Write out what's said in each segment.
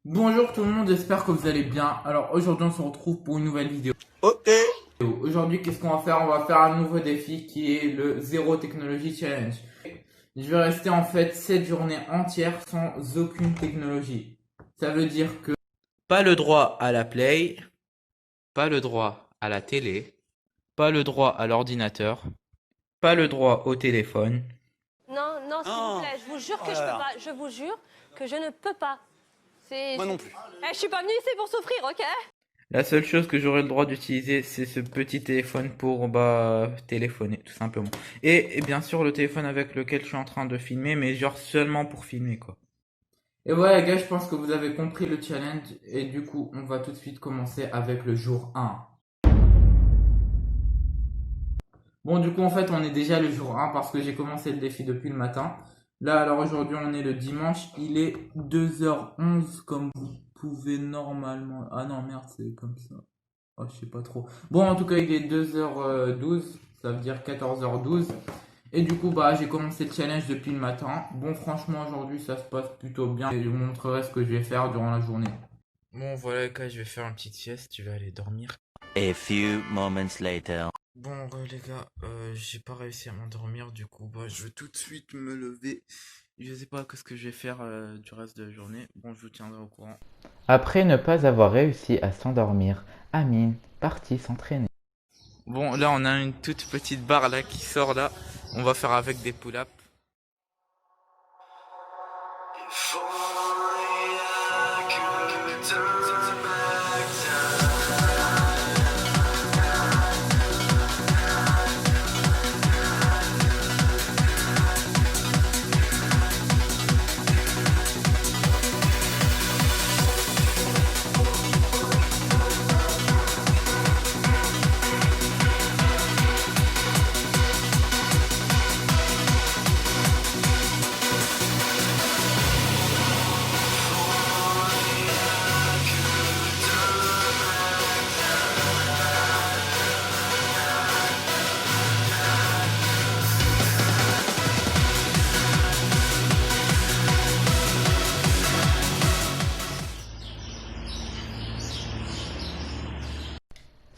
Bonjour tout le monde, j'espère que vous allez bien. Alors aujourd'hui on se retrouve pour une nouvelle vidéo. Ok. Aujourd'hui qu'est-ce qu'on va faire? On va faire un nouveau défi qui est le Zéro Technologie Challenge. Je vais rester en fait 7 journées entières sans aucune technologie. Ça veut dire que Pas le droit à la Play, pas le droit à la télé, pas le droit à l'ordinateur, pas le droit au téléphone. Non, non, s'il vous Non. plaît, je vous jure que Oh je là peux là. pas. Je vous jure que je ne peux pas. Moi non plus. Je suis pas venue ici pour souffrir, ok? La seule chose que j'aurai le droit d'utiliser, c'est ce petit téléphone pour téléphoner, tout simplement. Et bien sûr le téléphone avec lequel je suis en train de filmer, mais genre seulement pour filmer quoi. Et voilà les gars, je pense que vous avez compris le challenge et du coup on va tout de suite commencer avec le jour 1. Bon du coup en fait on est déjà le jour 1 parce que j'ai commencé le défi depuis le matin. Là alors aujourd'hui on est le dimanche, il est 2h11 comme vous pouvez normalement... Ah non merde c'est comme ça. Oh je sais pas trop. Bon en tout cas il est 2h12, ça veut dire 14h12. Et du coup bah j'ai commencé le challenge depuis le matin. Bon franchement aujourd'hui ça se passe plutôt bien et je vous montrerai ce que je vais faire durant la journée. Bon voilà les gars, je vais faire une petite sieste, je vais aller dormir. A few moments later. Bon les gars, j'ai pas réussi à m'endormir, du coup bah je vais tout de suite me lever. Je sais pas ce que je vais faire du reste de la journée. Bon, je vous tiendrai au courant. Après ne pas avoir réussi à s'endormir, Amine partit s'entraîner. Bon, là on a une toute petite barre là qui sort là. On va faire avec des pull-ups.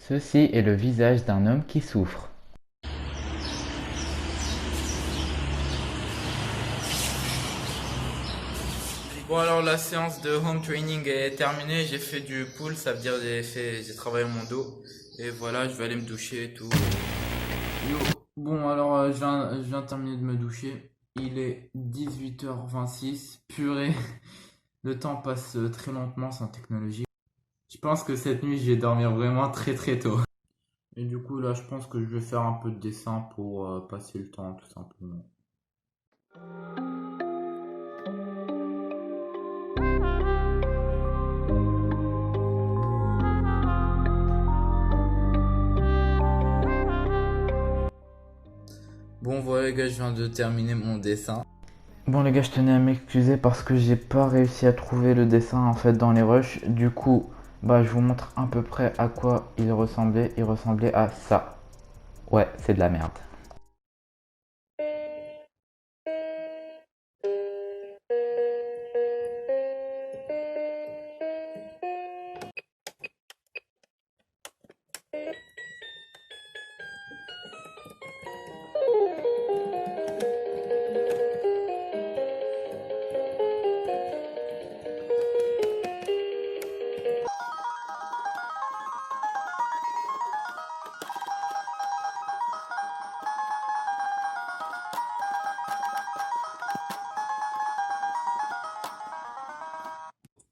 Ceci est le visage d'un homme qui souffre. Bon alors la séance de home training est terminée. J'ai fait du pull, ça veut dire j'ai travaillé mon dos. Et voilà, je vais aller me doucher et tout. Yo, bon alors je viens de terminer de me doucher. Il est 18h26. Purée, le temps passe très lentement sans technologie. Je pense que cette nuit je vais dormir vraiment très très tôt. Et du coup là je pense que je vais faire un peu de dessin pour passer le temps tout simplement. Bon voilà les gars, je viens de terminer mon dessin. Bon les gars, je tenais à m'excuser parce que j'ai pas réussi à trouver le dessin en fait dans les rushs. Du coup, bah je vous montre à peu près à quoi il ressemblait. Il ressemblait à ça. Ouais, c'est de la merde.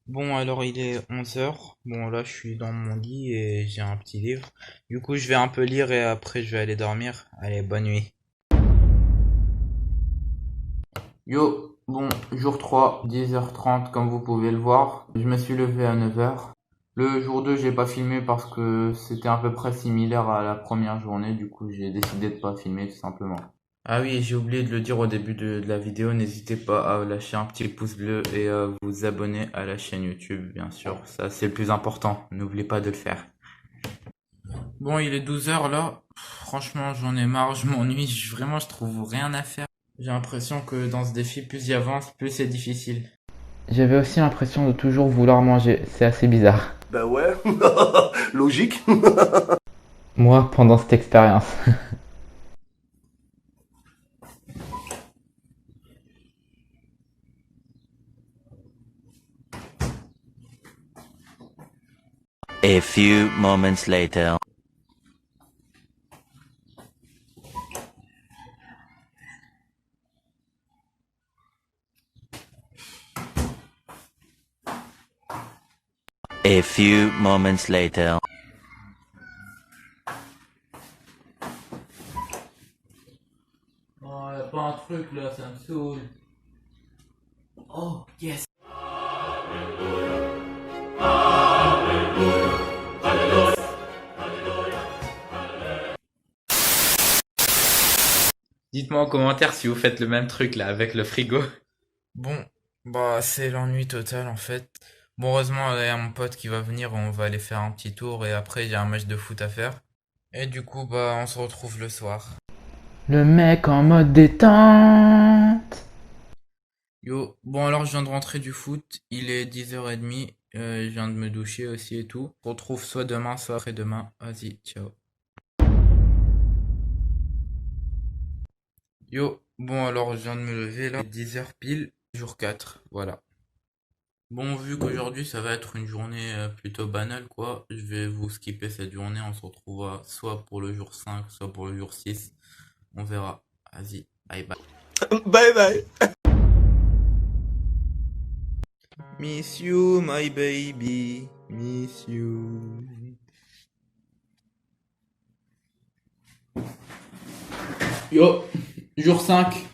Bon alors il est 11h. Bon là je suis dans mon lit et j'ai un petit livre. Du coup je vais un peu lire et après je vais aller dormir. Allez, bonne nuit. Yo, bon, jour 3, 10h30 comme vous pouvez le voir. Je me suis levé à 9h. Le jour 2 j'ai pas filmé parce que c'était à peu près similaire à la première journée. Du coup j'ai décidé de pas filmer tout simplement. Ah oui, j'ai oublié de le dire au début de la vidéo, n'hésitez pas à lâcher un petit pouce bleu et à vous abonner à la chaîne YouTube, bien sûr. Ça, c'est le plus important. N'oubliez pas de le faire. Bon, il est 12h là. Franchement, j'en ai marre, je m'ennuie. Vraiment, je trouve rien à faire. J'ai l'impression que dans ce défi, plus j'y avance, plus c'est difficile. J'avais aussi l'impression de toujours vouloir manger. C'est assez bizarre. Bah ouais, logique. Moi, pendant cette expérience. A few moments later. A few moments later. Oh, y a pas un truc là, ça me saoule. Oh, yes. Dites-moi en commentaire si vous faites le même truc là avec le frigo. Bon, bah c'est l'ennui total en fait. Bon, heureusement, il y a mon pote qui va venir, on va aller faire un petit tour et après, il y a un match de foot à faire. Et du coup, bah, on se retrouve le soir. Le mec en mode détente. Yo, bon alors je viens de rentrer du foot, il est 10h30, je viens de me doucher aussi et tout. On se retrouve soit demain, soit après-demain. Vas-y, ciao. Yo, bon alors je viens de me lever là, 10h pile, jour 4, voilà. Bon, vu qu'aujourd'hui ça va être une journée plutôt banale quoi, je vais vous skipper cette journée, on se retrouvera soit pour le jour 5, soit pour le jour 6. On verra. Vas-y, bye bye. Bye bye. Miss you, my baby. Miss you. Yo, jour 5,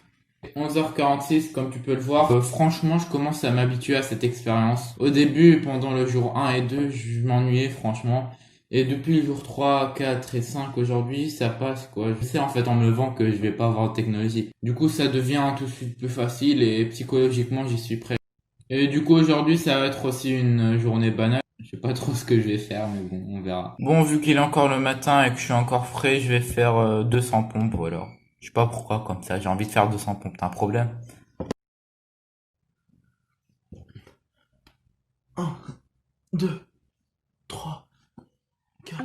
11h46 comme tu peux le voir. Franchement, je commence à m'habituer à cette expérience. Au début, pendant le jour 1 et 2, je m'ennuyais franchement. Et depuis le jour 3, 4 et 5 aujourd'hui, ça passe quoi. Je sais en fait en me levant que je vais pas avoir de technologie. Du coup, ça devient tout de suite plus facile et psychologiquement, j'y suis prêt. Et du coup, aujourd'hui, ça va être aussi une journée banale. Je sais pas trop ce que je vais faire, mais bon, on verra. Bon, vu qu'il est encore le matin et que je suis encore frais, je vais faire 200 pompes alors. Je sais pas pourquoi comme ça, j'ai envie de faire 200 pompes, t'as un problème? 1, 2, 3, 4.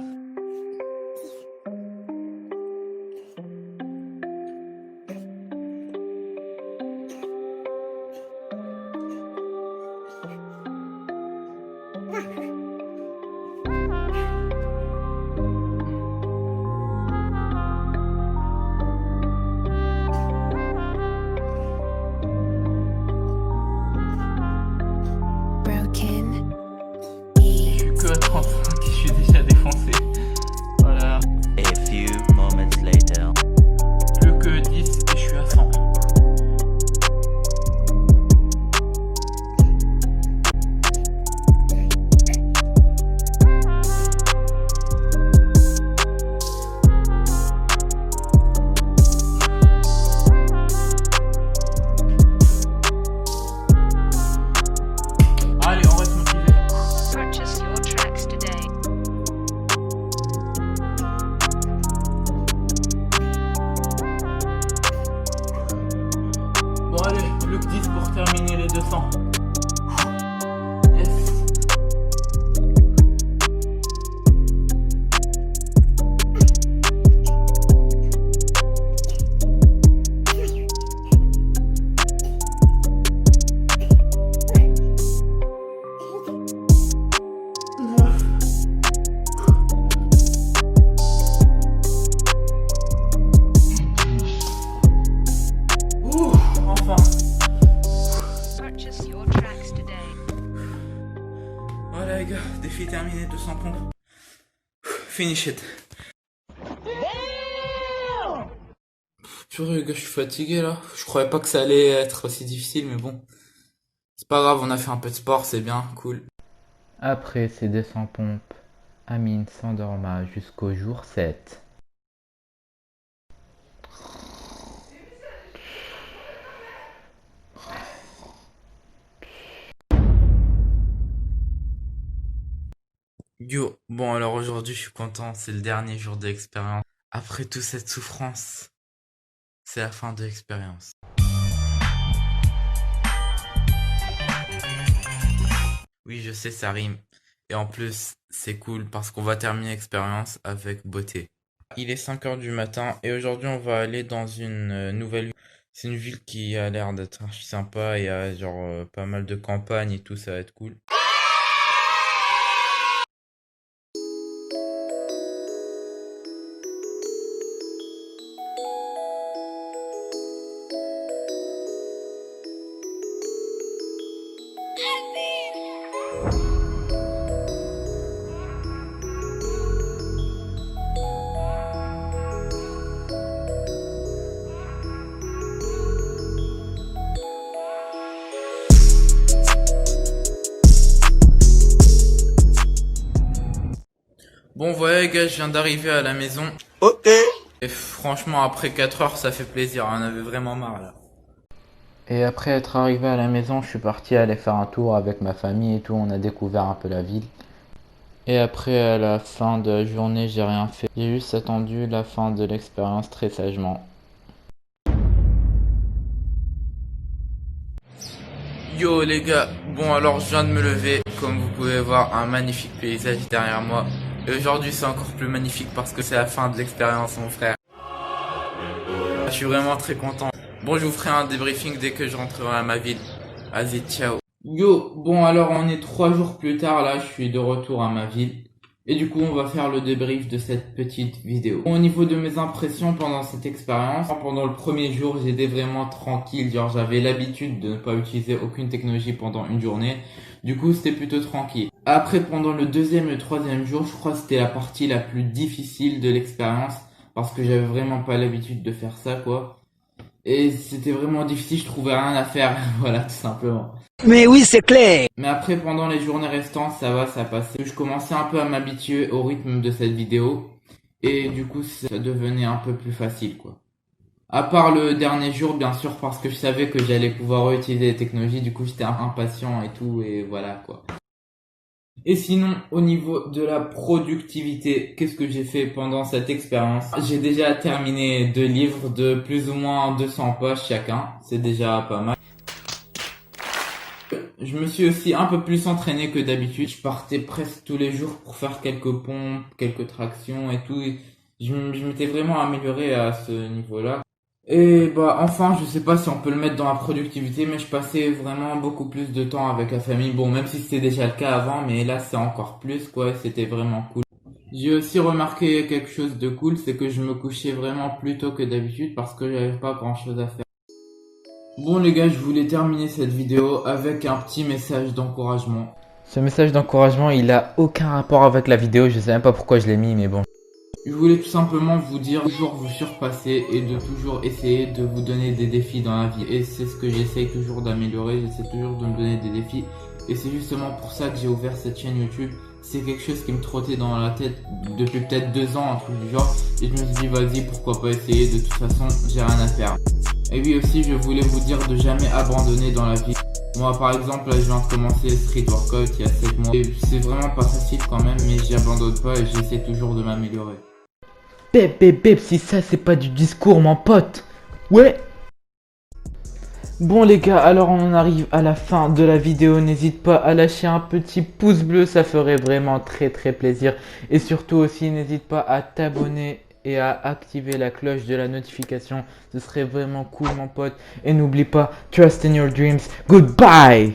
Broken. Je suis que à 35, je suis déjà défoncé. Voilà. A few moments later. Plus que 10 et je suis à 100. Allez, on reste motivé. Purchase your tracks today. Bon allez, plus que 10 pour terminer les 200. Yes. Ouh, enfin. Purchase your tracks today. Voilà les gars, défi terminé, 200 pompes. Finish it. Purée les gars, je suis fatigué là. Je croyais pas que ça allait être aussi difficile, mais bon. C'est pas grave, on a fait un peu de sport, c'est bien, cool. Après ces 200 pompes, Amine s'endorma jusqu'au jour 7. Yo, bon alors aujourd'hui je suis content, c'est le dernier jour de l'expérience. Après toute cette souffrance, c'est la fin de l'expérience. Oui, je sais, ça rime. Et en plus, c'est cool parce qu'on va terminer l'expérience avec beauté. Il est 5 heures du matin et aujourd'hui on va aller dans une nouvelle ville. C'est une ville qui a l'air d'être archi sympa, il y a genre pas mal de campagne et tout, ça va être cool. Bon voilà les gars, je viens d'arriver à la maison. Ok. Et franchement, après 4 heures, ça fait plaisir, on avait vraiment marre là. Et après être arrivé à la maison, je suis parti aller faire un tour avec ma famille et tout, on a découvert un peu la ville. Et après, à la fin de la journée, j'ai rien fait. J'ai juste attendu la fin de l'expérience très sagement. Yo les gars, bon alors je viens de me lever, comme vous pouvez voir un magnifique paysage derrière moi. Et aujourd'hui c'est encore plus magnifique parce que c'est la fin de l'expérience mon frère. Je suis vraiment très content. Bon, je vous ferai un débriefing dès que je rentrerai à ma ville. Vas-y, ciao. Yo, bon alors on est 3 jours plus tard, là je suis de retour à ma ville. Et du coup on va faire le débrief de cette petite vidéo. Bon, au niveau de mes impressions pendant cette expérience, pendant le premier jour j'étais vraiment tranquille, genre j'avais l'habitude de ne pas utiliser aucune technologie pendant une journée. Du coup c'était plutôt tranquille. Après pendant le deuxième et le troisième jour, je crois que c'était la partie la plus difficile de l'expérience. Parce que j'avais vraiment pas l'habitude de faire ça quoi. Et c'était vraiment difficile, je trouvais rien à faire, voilà tout simplement. Mais oui, c'est clair. Mais après, pendant les journées restantes, ça va, ça passait. Je commençais un peu à m'habituer au rythme de cette vidéo. Et du coup, ça devenait un peu plus facile, quoi. À part le dernier jour, bien sûr, parce que je savais que j'allais pouvoir utiliser les technologies. Du coup, j'étais impatient et tout, et voilà, quoi. Et sinon, au niveau de la productivité, qu'est-ce que j'ai fait pendant cette expérience? J'ai déjà terminé 2 livres de plus ou moins 200 pages chacun. C'est déjà pas mal. Je me suis aussi un peu plus entraîné que d'habitude. Je partais presque tous les jours pour faire quelques pompes, quelques tractions et tout. Et je m'étais vraiment amélioré à ce niveau-là. Et bah enfin, je sais pas si on peut le mettre dans la productivité, mais je passais vraiment beaucoup plus de temps avec la famille. Bon, même si c'était déjà le cas avant, mais là c'est encore plus quoi, c'était vraiment cool. J'ai aussi remarqué quelque chose de cool, c'est que je me couchais vraiment plus tôt que d'habitude parce que j'avais pas grand chose à faire. Bon les gars, je voulais terminer cette vidéo avec un petit message d'encouragement. Ce message d'encouragement, il a aucun rapport avec la vidéo, je sais même pas pourquoi je l'ai mis, mais bon. Je voulais tout simplement vous dire de toujours vous surpasser et de toujours essayer de vous donner des défis dans la vie. Et c'est ce que j'essaye toujours d'améliorer, j'essaie toujours de me donner des défis. Et c'est justement pour ça que j'ai ouvert cette chaîne YouTube. C'est quelque chose qui me trottait dans la tête depuis peut-être 2 ans, un truc du genre. Et je me suis dit vas-y, pourquoi pas essayer, de toute façon j'ai rien à faire. Et oui aussi, je voulais vous dire de jamais abandonner dans la vie. Moi par exemple, là je viens de commencer Street Workout il y a 7 mois. Et c'est vraiment pas facile quand même, mais j'abandonne pas et j'essaie toujours de m'améliorer. Bép, si ça c'est pas du discours mon pote. Ouais. Bon les gars, alors on en arrive à la fin de la vidéo. N'hésite pas à lâcher un petit pouce bleu, ça ferait vraiment très plaisir. Et surtout aussi n'hésite pas à t'abonner et à activer la cloche de la notification. Ce serait vraiment cool mon pote. Et n'oublie pas, trust in your dreams. Goodbye.